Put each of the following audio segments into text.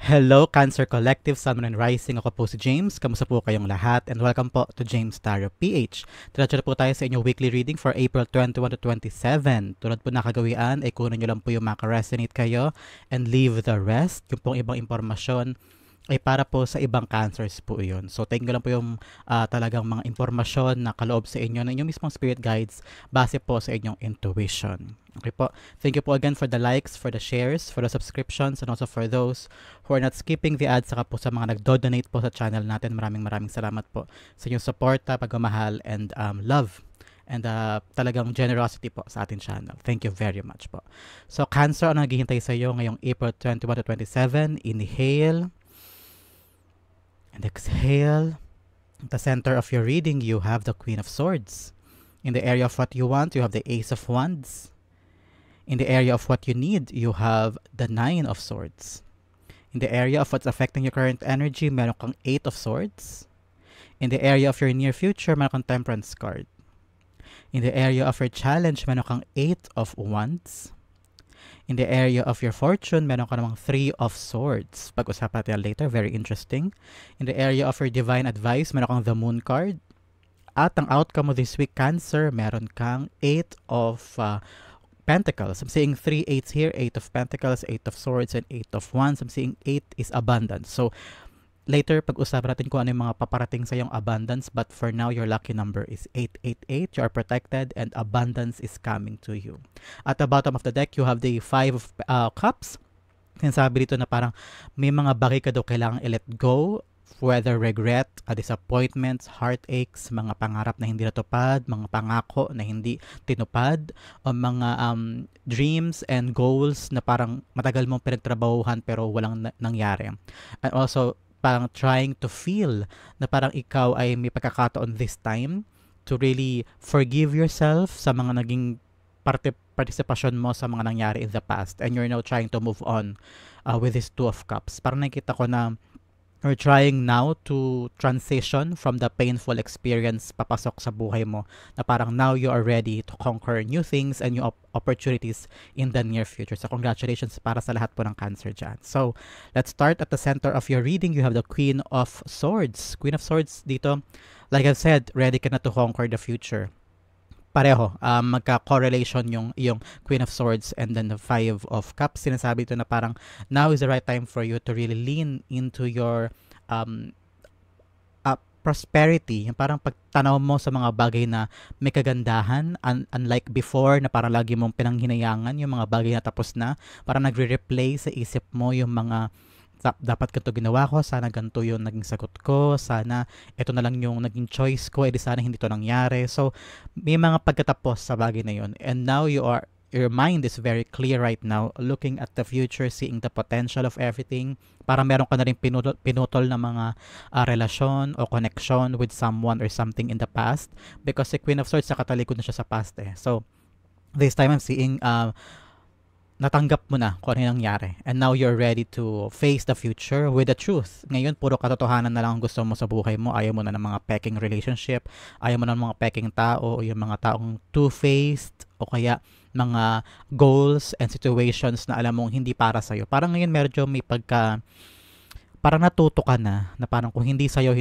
Hello, Cancer Collective, Sun, Moon, and Rising. Ako po si James. Kamusta po kayong lahat? And welcome po to James Tarot PH. Diretso po tayo sa inyong weekly reading for April 21 to 27. Tulad po nakagawian, ay kunin nyo lang po yung makaresonate kayo and leave the rest. Yung pong ibang impormasyon ay para po sa ibang cancers po yun. So, tingin ko lang po yung talagang mga impormasyon na kaloob sa inyo ng inyong mismong spirit guides base po sa inyong intuition. Okay po. Thank you po again for the likes, for the shares, for the subscriptions, and also for those who are not skipping the ads, saka po sa mga nagdo-donate po sa channel natin. Maraming salamat po sa inyong suporta, pagmamahal, and love. And talagang generosity po sa ating channel. Thank you very much po. So, Cancer, ano naghihintay sa iyo ngayong April 21 to 27? Inhale. And exhale. At the center of your reading, you have the Queen of Swords. In the area of what you want, you have the Ace of Wands. In the area of what you need, you have the Nine of Swords. In the area of what's affecting your current energy, meron kang Eight of Swords. In the area of your near future, meron kang Temperance card. In the area of your challenge, meron kang Eight of Wands. In the area of your fortune, meron ka namang Three of Swords. Pag-usapan natin later, very interesting. In the area of your divine advice, meron kang the Moon card. At ang outcome of this week, Cancer, meron kang Eight of Pentacles. I'm seeing 3 eights here, 8 of Pentacles, 8 of Swords, and 8 of Wands. I'm seeing 8 is abundance. So, later, pag-usapan natin kung ano yung mga paparating sa yung abundance. But for now, your lucky number is 888. You are protected and abundance is coming to you. At the bottom of the deck, you have the Five of Cups. Sinasabi dito na parang may mga bagay ka daw kailangang i-let go. Whether regret, disappointments, heartaches, mga pangarap na hindi natupad, mga pangako na hindi tinupad, o mga dreams and goals na parang matagal mong pinagtrabahuhan pero walang nangyari. And also, parang trying to feel na parang ikaw ay may pagkakataon this time to really forgive yourself sa mga naging participation mo sa mga nangyari in the past, and you're now trying to move on with this Two of Cups. Parang nakikita ko na you're trying now to transition from the painful experience papasok sa buhay mo, na parang now you are ready to conquer new things and new opportunities in the near future. So congratulations para sa lahat po ng Cancer dyan. So let's start at the center of your reading. You have the Queen of Swords. Queen of Swords dito, like I've said, ready ka na to conquer the future. Pareho, magka-correlation yung Queen of Swords and then the Five of Cups. Sinasabi ito na parang now is the right time for you to really lean into your prosperity. Yung parang pagtanaw mo sa mga bagay na may kagandahan, unlike before na parang lagi mong pinanghinayangan yung mga bagay na tapos na, parang nagre-replay sa isip mo yung mga dapat ganito ginawa ko, sana ganito yung naging sagot ko, sana ito na lang yung naging choice ko, edi sana hindi to nangyari. So, may mga pagkatapos sa bagay na yun. And now your mind is very clear right now, looking at the future, seeing the potential of everything. Parang meron ka na rin pinutol na mga relasyon o connection with someone or something in the past. Because si Queen of Swords, nakatalikod na siya sa past eh. So, this time I'm seeing natanggap mo na kung ano yung nangyari. And now you're ready to face the future with the truth. Ngayon, puro katotohanan na lang ang gusto mo sa buhay mo. Ayaw mo na ng mga peking relationship. Ayaw mo na ng mga peking tao o yung mga taong two-faced o kaya mga goals and situations na alam mong hindi para sa'yo. Parang ngayon medyo may parang natuto ka na parang kung hindi sa'yo,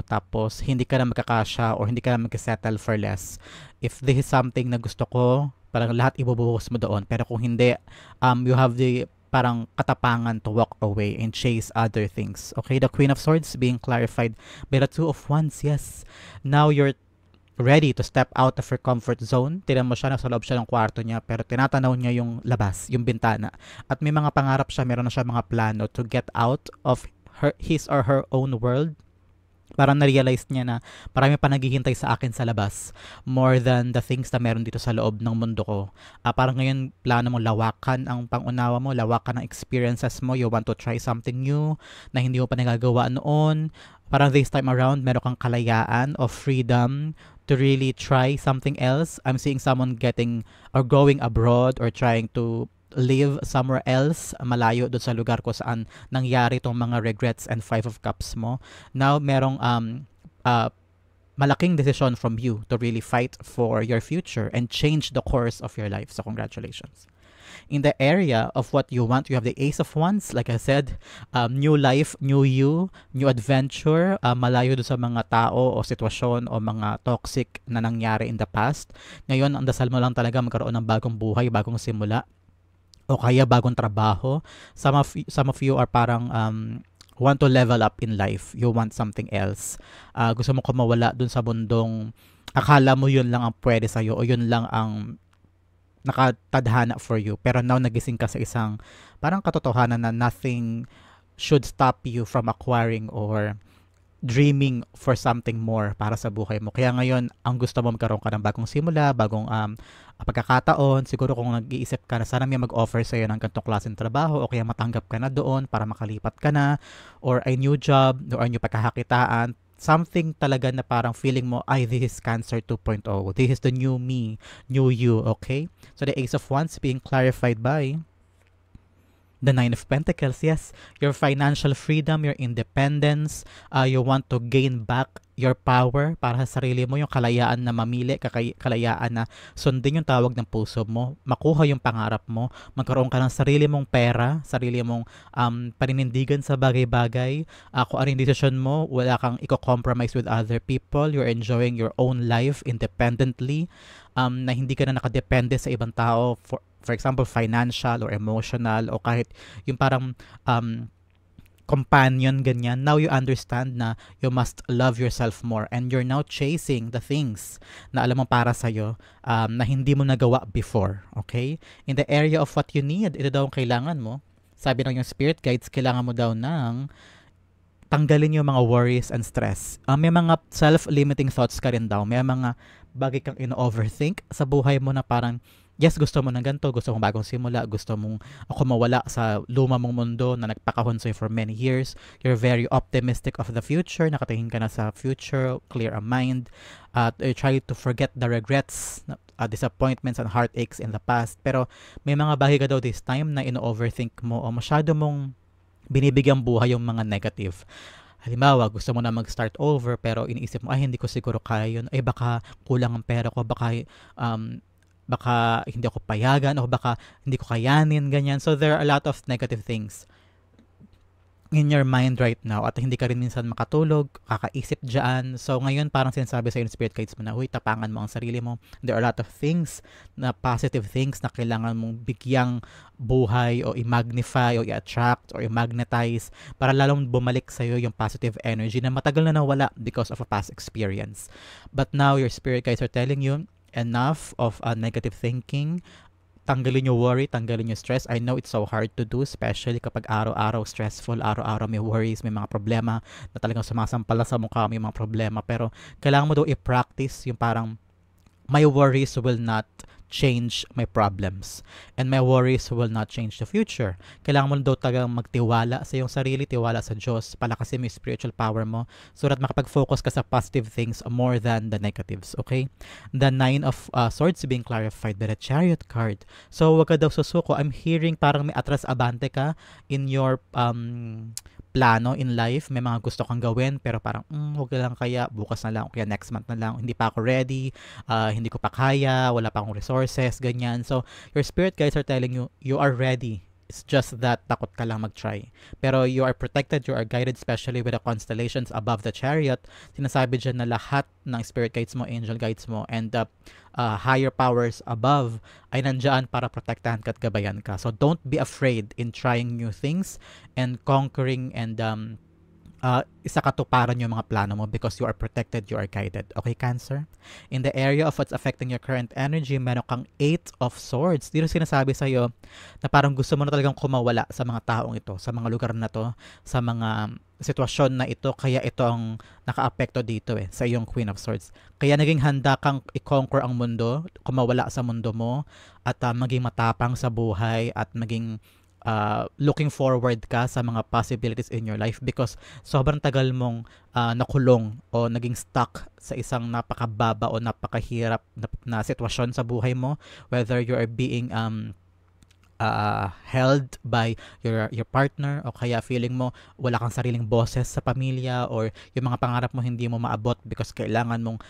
tapos hindi ka na magkakasya or hindi ka na mag-settle for less. If this is something na gusto ko, parang lahat ibubuhos mo doon. Pero kung hindi, you have the parang katapangan to walk away and chase other things. Okay, the Queen of Swords being clarified by the Two of Wands. Yes, now you're ready to step out of your comfort zone. Tinan mo siya, nasa loob siya ng kwarto niya, pero tinatanaw niya yung labas, yung bintana. At may mga pangarap siya, meron na siya mga plano to get out of his or her own world. Parang na-realize niya na marami pa naghihintay sa akin sa labas more than the things na meron dito sa loob ng mundo ko. Parang ngayon, plano mo lawakan ang pangunawa mo, lawakan ang experiences mo. You want to try something new na hindi mo pa nagagawa noon. Parang this time around, meron kang kalayaan of freedom to really try something else. I'm seeing someone getting or going abroad or trying to live somewhere else, malayo doon sa lugar ko saan nangyari tong mga regrets and Five of Cups mo. Now, merong malaking decision from you to really fight for your future and change the course of your life. So, congratulations. In the area of what you want, you have the Ace of Wands. Like I said, new life, new you, new adventure, malayo doon sa mga tao o sitwasyon o mga toxic na nangyari in the past. Ngayon, ang dasal mo lang talaga magkaroon ng bagong buhay, bagong simula, o kaya bagong trabaho. Some of you are parang want to level up in life. You want something else. Gusto mo kumawala dun sa mundong akala mo yun lang ang pwede sa'yo o yun lang ang nakatadhana for you. Pero now nagising ka sa isang parang katotohanan na nothing should stop you from acquiring or dreaming for something more para sa buhay mo. Kaya ngayon, ang gusto mo magkaroon ka ng bagong simula, bagong pagkakataon. Siguro kung nag-iisip ka na sana may mag-offer sa'yo ng ganitong klaseng trabaho o kaya matanggap ka na doon para makalipat ka na, or a new job or a new pagkakakitaan, something talaga na parang feeling mo, ay, this is Cancer 2.0. This is the new me, new you, okay? So the Ace of Wands being clarified by the Nine of Pentacles. Yes, your financial freedom, your independence, you want to gain back your power para sa sarili mo, yung kalayaan na mamili, kalayaan na sundin yung tawag ng puso mo, makuha yung pangarap mo, magkaroon ka ng sarili mong pera, sarili mong paninindigan sa bagay-bagay, kung ano yung decision mo, wala kang i-compromise with other people, you're enjoying your own life independently, na hindi ka na nakadepende sa ibang tao, for example, financial or emotional o kahit yung parang companion, ganyan. Now you understand na you must love yourself more and you're now chasing the things na alam mo para sa'yo na hindi mo nagawa before. Okay? In the area of what you need, ito daw ang kailangan mo. Sabi ng yung spirit guides, kailangan mo daw ng tanggalin yung mga worries and stress. May mga self-limiting thoughts ka rin daw. May mga bagay kang in-overthink sa buhay mo na parang yes, gusto mo ng ganito, gusto mong bagong simula, gusto mong ako mawala sa luma mong mundo na nagpakahon sa'yo for many years. You're very optimistic of the future, nakatingin ka na sa future, clear a mind, you try to forget the regrets, disappointments and heartaches in the past. Pero may mga bagay ka daw this time na ino-overthink mo o masyado mong binibigyang buhay yung mga negative. Halimbawa, gusto mo na mag-start over pero iniisip mo, ay hindi ko siguro kaya yun, ay baka kulang ang pera ko, baka hindi ako payagan o baka hindi ko kayanin, ganyan. So there are a lot of negative things in your mind right now at hindi ka rin minsan makatulog, kakaisip dyan. So ngayon parang sinasabi sa spirit guides mo na, huy, tapangan mo ang sarili mo. There are a lot of things na positive things na kailangan mong bigyang buhay o i-magnify o i-attract or i-magnetize para lalong bumalik sa'yo yung positive energy na matagal na nawala because of a past experience. But now your spirit guides are telling you, enough of negative thinking. Tanggalin yung worry, tanggalin yung stress. I know it's so hard to do, especially kapag araw-araw stressful, araw-araw may worries, may mga problema na talagang sumasampala sa mukha, may mga problema. Pero kailangan mo daw i-practice yung parang my worries will not change my problems and my worries will not change the future. Kailangan mo daw talagang magtiwala sa iyong sarili, tiwala sa Diyos, palakasin mo yung spiritual power mo so that makapag-focus ka sa positive things more than the negatives, okay? The Nine of Swords being clarified by the Chariot card. So, wag ka daw susuko. I'm hearing parang may atras abante ka in your plano in life, may mga gusto kang gawin pero parang huwag lang, kaya bukas na lang o kaya next month na lang, hindi pa ako ready, hindi ko pa kaya, wala pa akong resources, ganyan. So your spirit guides are telling you, you are ready. It's just that takot ka lang mag-try. Pero you are protected, you are guided, especially with the constellations above the Chariot. Sinasabi dyan na lahat ng spirit guides mo, angel guides mo, and the higher powers above ay nandyan para protektahan ka at gabayan ka. So don't be afraid in trying new things and conquering and isa katuparan yung mga plano mo because you are protected, you are guided. Okay, Cancer? In the area of what's affecting your current energy, meron kang 8 of Swords. Dito sinasabi sa'yo na parang gusto mo na talagang kumawala sa mga taong ito, sa mga lugar na to, sa mga sitwasyon na ito, kaya ito ang naka-apekto dito sa iyong Queen of Swords. Kaya naging handa kang i-conquer ang mundo, kumawala sa mundo mo, at maging matapang sa buhay, at maging looking forward ka sa mga possibilities in your life because sobrang tagal mong nakulong o naging stuck sa isang napakababa o napakahirap na sitwasyon sa buhay mo, whether you are being held by your partner o kaya feeling mo wala kang sariling boses sa pamilya or yung mga pangarap mo hindi mo maabot because kailangan mong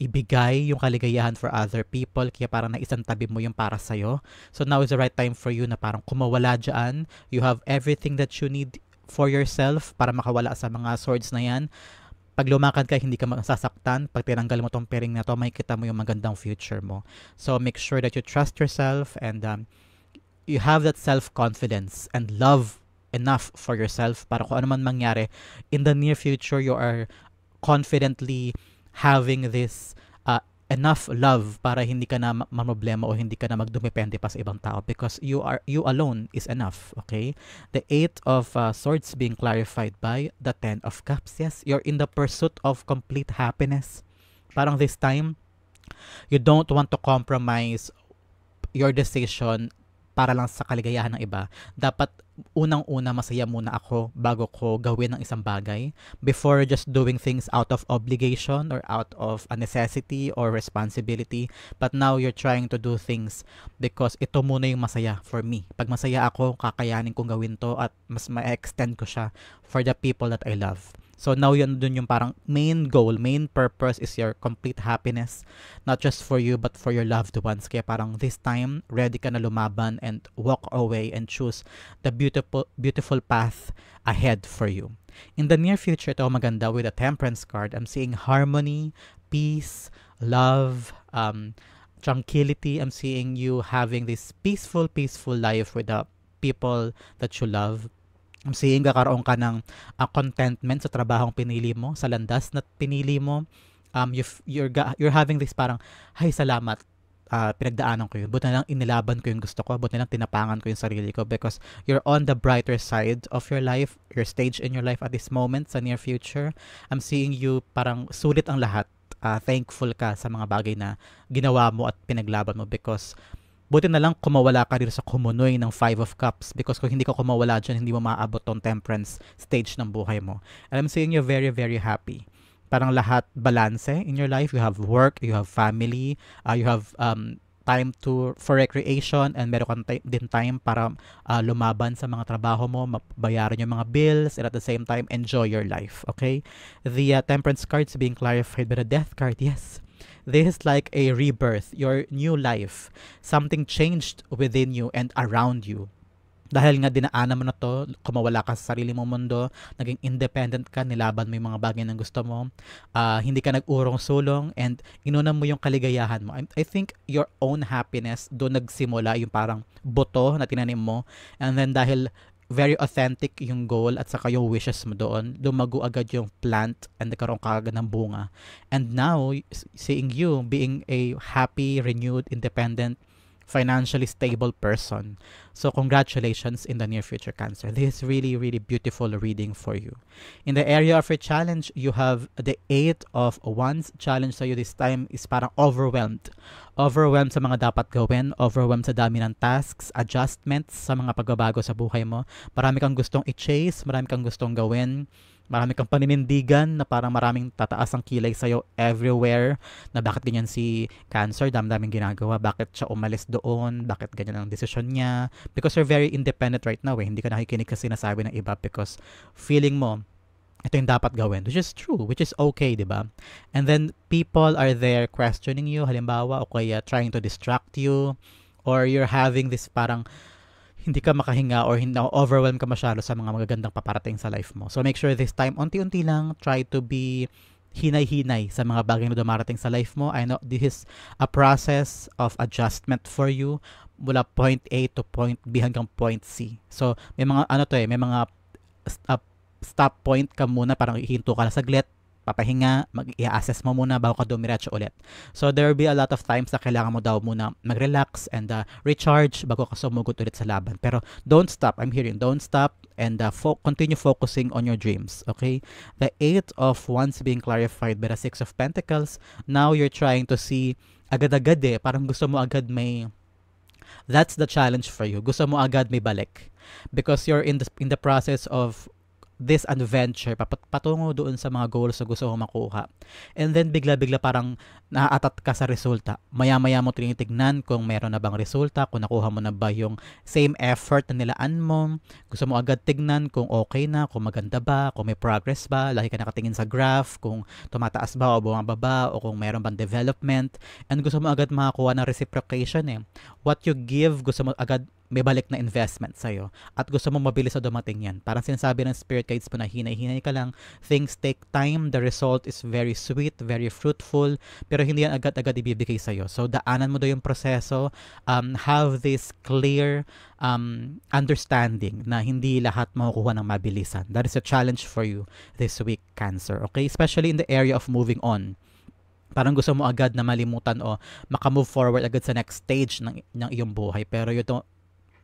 ibigay yung kaligayahan for other people, kaya parang naisang tabi mo yung para sa'yo. So now is the right time for you na parang kumawala dyan. You have everything that you need for yourself para makawala sa mga swords na yan. Pag lumakad ka, hindi ka masasaktan. Pag tinanggal mo tong pairing na to, makikita mo yung magandang future mo. So make sure that you trust yourself and you have that self-confidence and love enough for yourself para kung ano man mangyari, in the near future, you are confidently having this enough love para hindi ka na problema o hindi ka na magdumepende pa sa ibang tao because you alone is enough. Okay, the 8 of swords being clarified by the 10 of cups. Yes, you're in the pursuit of complete happiness. Parang this time you don't want to compromise your decision para lang sa kaligayahan ng iba. Dapat unang-una masaya muna ako bago ko gawin ng isang bagay before just doing things out of obligation or out of a necessity or responsibility. But now you're trying to do things because ito muna yung masaya for me. Pag masaya ako, kakayanin kong gawin to at mas ma-extend ko siya for the people that I love. So now yun dun yung parang main goal, main purpose is your complete happiness. Not just for you but for your loved ones. Kaya parang this time, ready ka na lumaban and walk away and choose the beautiful path ahead for you. In the near future, ito maganda with the Temperance card. I'm seeing harmony, peace, love, tranquility. I'm seeing you having this peaceful life with the people that you love. I'm seeing kakaroon ka ng contentment sa trabahong pinili mo, sa landas na pinili mo. You're having this parang, hay salamat, pinagdaanan ko yun. Buti na lang inilaban ko yung gusto ko. Buti na lang tinapangan ko yung sarili ko because you're on the brighter side of your life, your stage in your life at this moment, sa near future. I'm seeing you parang sulit ang lahat. Thankful ka sa mga bagay na ginawa mo at pinaglaban mo because buti na lang kumawala ka dito sa kumunoy ng 5 of Cups because kung hindi ka kumawala dyan, hindi mo maaabot tong temperance stage ng buhay mo. And I'm seeing you very, very happy. Parang lahat balance in your life. You have work, you have family, you have time for recreation, and meron ka din time para lumaban sa mga trabaho mo, mabayaran yung mga bills, and at the same time, enjoy your life. Okay? The temperance cards being clarified by the death card. Yes. This is like a rebirth, your new life. Something changed within you and around you. Dahil nga dinaanan mo na to, kumawala ka sa sarili mong mundo, naging independent ka, nilaban mo yung mga bagay na gusto mo, hindi ka nag-urong-sulong, and inuna mo yung kaligayahan mo. I think your own happiness, doon nagsimula yung parang buto na tinanim mo, and then dahil very authentic yung goal at saka yung wishes mo doon, lumago agad yung plant and nagkaroon ka agad ng bunga. And now, seeing you being a happy, renewed, independent, financially stable person. So congratulations in the near future, Cancer. This is really, really beautiful reading for you. In the area of your challenge, you have the 8 of Wands. Challenge sa'yo this time is parang overwhelmed. Overwhelmed sa mga dapat gawin, overwhelmed sa dami ng tasks, adjustments sa mga pagbabago sa buhay mo. Marami kang gustong i-chase, marami kang gustong gawin, marami kang paninindigan na parang maraming tataas ang kilay sa'yo everywhere na bakit ganyan si Cancer, daming ginagawa, bakit siya umalis doon, bakit ganyan ang desisyon niya, because you're very independent right now hindi ka nakikinig sa sinasabi ng iba because feeling mo ito yung dapat gawin, which is true, which is okay, di ba? And then people are there questioning you, halimbawa, o kaya trying to distract you, or you're having this parang hindi ka makahinga or overwhelmed ka masyado sa mga magagandang paparating sa life mo. So make sure this time, unti-unti lang, try to be hinay-hinay sa mga bagay na dumarating sa life mo. I know this is a process of adjustment for you mula point A to point B hanggang point C. So may mga may mga stop point ka muna, parang ihinto ka na saglit, papahinga, i-assess mo muna bago ka dumiretso ulit. So there will be a lot of times na kailangan mo daw muna mag-relax and recharge bago ka sumugod ulit sa laban. Pero don't stop. I'm hearing don't stop and continue focusing on your dreams. Okay? The 8 of Wands being clarified by the 6 of Pentacles. Now you're trying to see agad-agad parang gusto mo agad may that's the challenge for you. Gusto mo agad may balik because you're in the process of this adventure patungo doon sa mga goals na gusto mong makuha. And then bigla-bigla parang naaatat ka sa resulta. Maya-maya mo tinitignan kung meron na bang resulta, kung nakuha mo na ba yung same effort na nilaan mo. Gusto mo agad tignan kung okay na, kung maganda ba, kung may progress ba, lagi ka nakatingin sa graph, kung tumataas ba o bumababa, o kung meron bang development. And gusto mo agad makakuha ng reciprocation eh. What you give, gusto mo agad may balik na investment sa'yo. At gusto mo mabilis na dumating yan. Parang sinasabi ng spirit guides mo na hinay-hinay ka lang. Things take time. The result is very sweet, very fruitful. Pero hindi yan agad-agad ibibigay sa'yo. So, daanan mo daw yung proseso. Have this clear understanding na hindi lahat makukuha ng mabilisan. That is a challenge for you this week, Cancer. Okay? Especially in the area of moving on. Parang gusto mo agad na malimutan o makamove forward agad sa next stage ng iyong buhay. Pero you don't,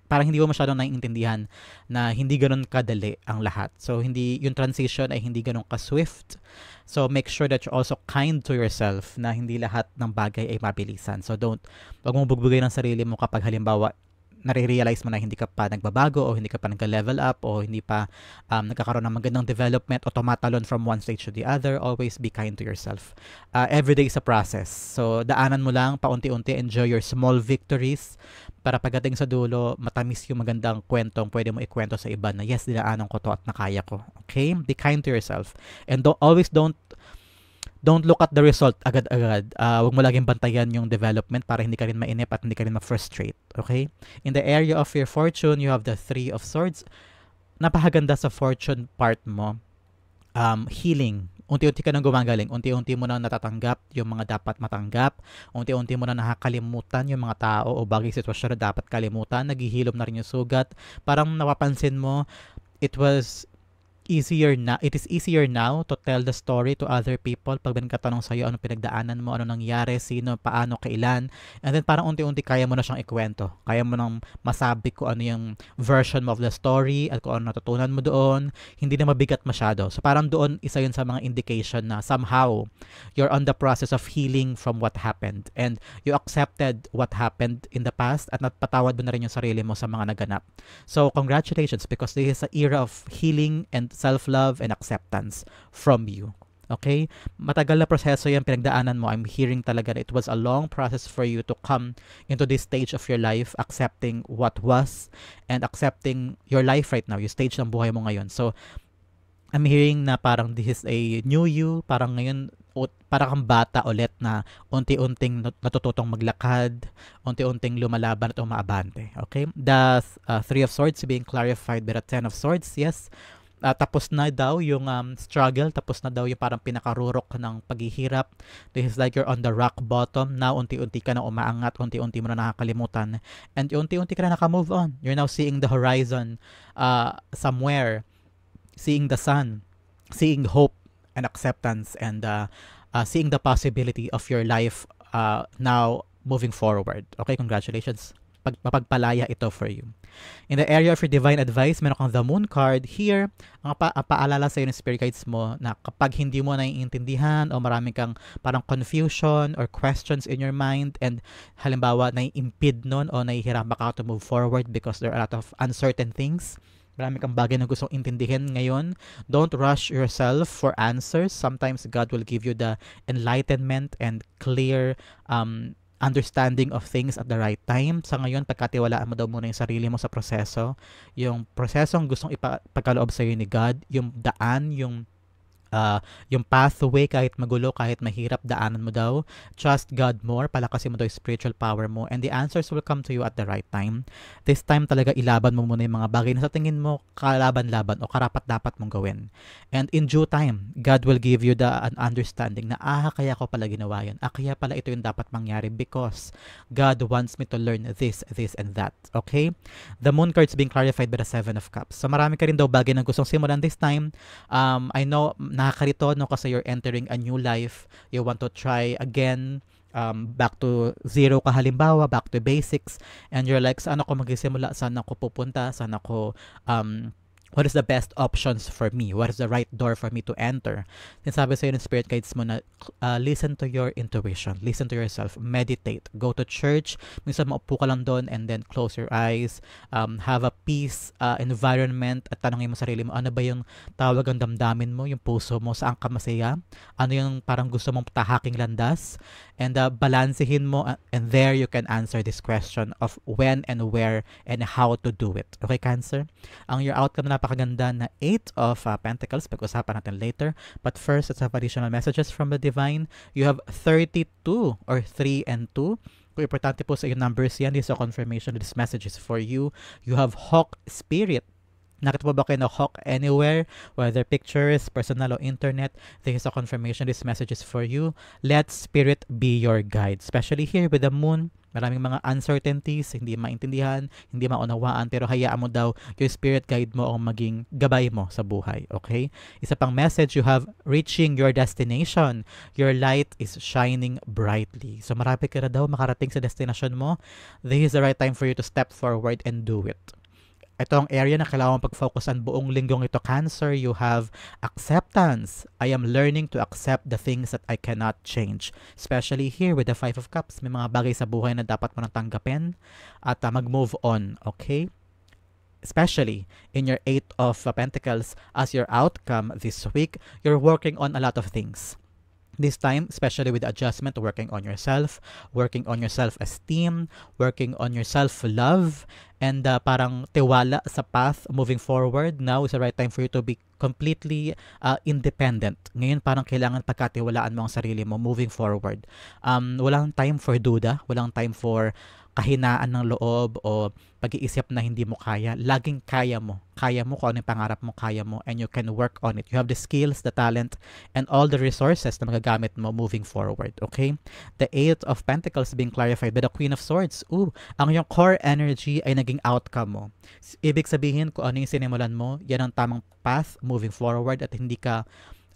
parang hindi mo masyadong naiintindihan na hindi ganun kadali ang lahat. So, yung transition ay hindi ganun ka-swift. So, make sure that you're also kind to yourself na hindi lahat ng bagay ay mabilisan. So, wag mong bugbugay ng sarili mo kapag halimbawa, nare-realize mo na hindi ka pa nagbabago o hindi ka pa nag-level up o hindi pa nagkakaroon ng magandang development o tumatalon from one stage to the other. Always be kind to yourself. Every day is a process. So, daanan mo lang, paunti-unti, enjoy your small victories para pagdating sa dulo, matamis yung magandang kwentong pwede mo ikwento sa iba na yes, dinaanan ko to at nakaya ko. Okay? Be kind to yourself. And don't look at the result agad-agad. Huwag mo laging bantayan yung development para hindi ka rin mainip at hindi ka rin ma-frustrate. Okay? In the area of your fortune, you have the 3 of Swords. Napakaganda sa fortune part mo. Healing. Unti-unti ka nang gumagaling. Unti-unti mo na natatanggap yung mga dapat matanggap. Unti-unti mo na nakakalimutan yung mga tao o bagay sitwasyon na dapat kalimutan. Naghihilom na rin yung sugat. Parang napapansin mo, it is easier now to tell the story to other people pag nagkatanong sa'yo ano pinagdaanan mo, ano nangyari, sino, paano, kailan, and then parang unti-unti kaya mo na siyang ikwento, kaya mo nang masabi kung ano yung version mo of the story at kung ano natutunan mo doon, hindi na mabigat masyado. So parang doon isa yun sa mga indication na somehow you're on the process of healing from what happened and you accepted what happened in the past at napatawad mo na rin yung sarili mo sa mga naganap. So congratulations, because this is an era of healing and self-love and acceptance from you. Okay? Matagal na proseso yan pinagdaanan mo. I'm hearing talaga that it was a long process for you to come into this stage of your life, accepting what was and accepting your life right now, yung stage ng buhay mo ngayon. So, I'm hearing na parang this is a new you, parang ngayon parang kang bata ulit na unti-unting natututong maglakad, unti-unting lumalaban at umaabante. Okay? The 3 of Swords being clarified by the 10 of Swords. Yes, tapos na daw yung struggle, tapos na daw yung parang pinakarurok ng paghihirap. This is like you're on the rock bottom. Now, unti-unti ka na umaangat, unti-unti mo na nakakalimutan, and unti-unti ka na nakamove on. You're now seeing the horizon somewhere, seeing the sun, seeing hope and acceptance, and seeing the possibility of your life now moving forward. Okay, congratulations. Mapagpalaya ito for you. In the area of your divine advice, meron kang the Moon card here. Ang paalala sa iyo ng spirit guides mo na kapag hindi mo naiintindihan o marami kang parang confusion or questions in your mind and halimbawa nai-impede nun o nahihirapan ka to move forward because there are a lot of uncertain things, marami kang bagay na gustong intindihin ngayon, don't rush yourself for answers. Sometimes God will give you the enlightenment and clear understanding of things at the right time. Sa ngayon, pagkatiwalaan mo daw muna yung sarili mo sa proseso. Yung prosesong gustong ipagkaloob sa iyo ni God, yung daan, yung pathway, kahit magulo, kahit mahirap, daanan mo daw. Trust God more, palakasin mo daw yung spiritual power mo, and the answers will come to you at the right time. This time talaga ilaban mo muna yung mga bagay na sa tingin mo kalaban-laban o karapat-dapat mong gawin. And in due time, God will give you an understanding na kaya ko pala ginawa yun. Kaya pala ito yung dapat mangyari because God wants me to learn this, and that. Okay? The Moon card's being clarified by the 7 of Cups. So marami ka rin daw bagay na gustong simulan this time. I know nakakarito no kasi you're entering a new life. You want to try again, back to zero ka halimbawa, back to basics, and you're like, saan ako magsisimula, saan ako pupunta, saan ako what is the best options for me? What is the right door for me to enter? Sinasabi sa'yo ng spirit guides mo na listen to your intuition. Listen to yourself. Meditate. Go to church. Minsan maupo ka lang doon and then close your eyes. Have a peace environment at tanongin mo sarili mo, ano ba yung tawag ang damdamin mo, yung puso mo, saan ka masaya? Ano yung parang gusto mong tahaking landas? And balansehin mo and there you can answer this question of when and where and how to do it. Okay, Cancer? Ang your outcome na napakaganda na 8 of Pentacles. Pag-usapan natin later. But first, let's have additional messages from the Divine. You have 32 or 3 and 2. Kung importante po sa iyo numbers yan, this is a confirmation that this message is for you. You have Hawk Spirit. Nakita mo ba kayo na hawk anywhere, whether pictures, personal o internet? This is a confirmation this message is for you. Let spirit be your guide. Especially here with the moon, maraming mga uncertainties, hindi maintindihan, hindi maunawaan, pero hayaan mo daw yung spirit guide mo ang maging gabay mo sa buhay, okay? Isa pang message, you have reaching your destination. Your light is shining brightly. So marami ka na daw makarating sa destination mo. This is the right time for you to step forward and do it. Ito ang area na kailangan pag-focusan buong linggong ito, Cancer. You have acceptance. I am learning to accept the things that I cannot change. Especially here with the 5 of Cups. May mga bagay sa buhay na dapat mo nang tanggapin at mag-move on. Okay? Especially in your 8 of Pentacles as your outcome this week, you're working on a lot of things. This time, especially with adjustment, working on yourself, working on your self-esteem, working on your self-love, and parang tiwala sa path moving forward. Now is the right time for you to be completely independent. Ngayon parang kailangan pagkatiwalaan mo ang sarili mo moving forward. Walang time for duda, walang time for kahinaan ng loob o pag-iisip na hindi mo kaya. Laging kaya mo. Kaya mo kung ano yung pangarap mo, kaya mo, and you can work on it. You have the skills, the talent, and all the resources na magagamit mo moving forward. Okay? The 8 of Pentacles being clarified by the Queen of Swords. Ang yung core energy ay naging outcome mo. Ibig sabihin kung ano yung sinimulan mo, yan ang tamang path moving forward at hindi ka,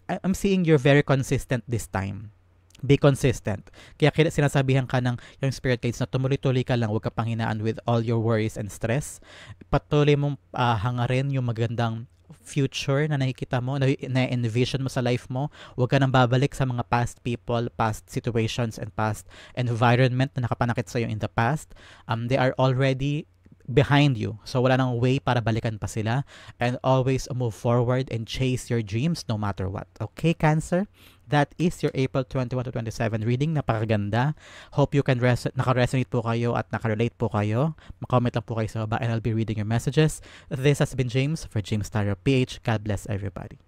I'm seeing you're very consistent this time. Be consistent. Kaya sinasabihan ka ng yung spirit guides na tumuloy-tuloy ka lang, huwag ka panghinaan with all your worries and stress. Patuloy mong hangarin yung magandang future na nakikita mo, na-envision mo sa life mo. Huwag ka nang babalik sa mga past people, past situations, and past environment na nakapanakit sa'yo in the past. They are already behind you. So wala nang way para balikan pa sila. And always move forward and chase your dreams no matter what. Okay, Cancer? That is your April 21 to 27 reading. Napakaganda. Hope you can naka-resonate po kayo at naka-relate po kayo. Mag-comment lang po kayo sa baba and I'll be reading your messages. This has been James for James Tarot PH. God bless everybody.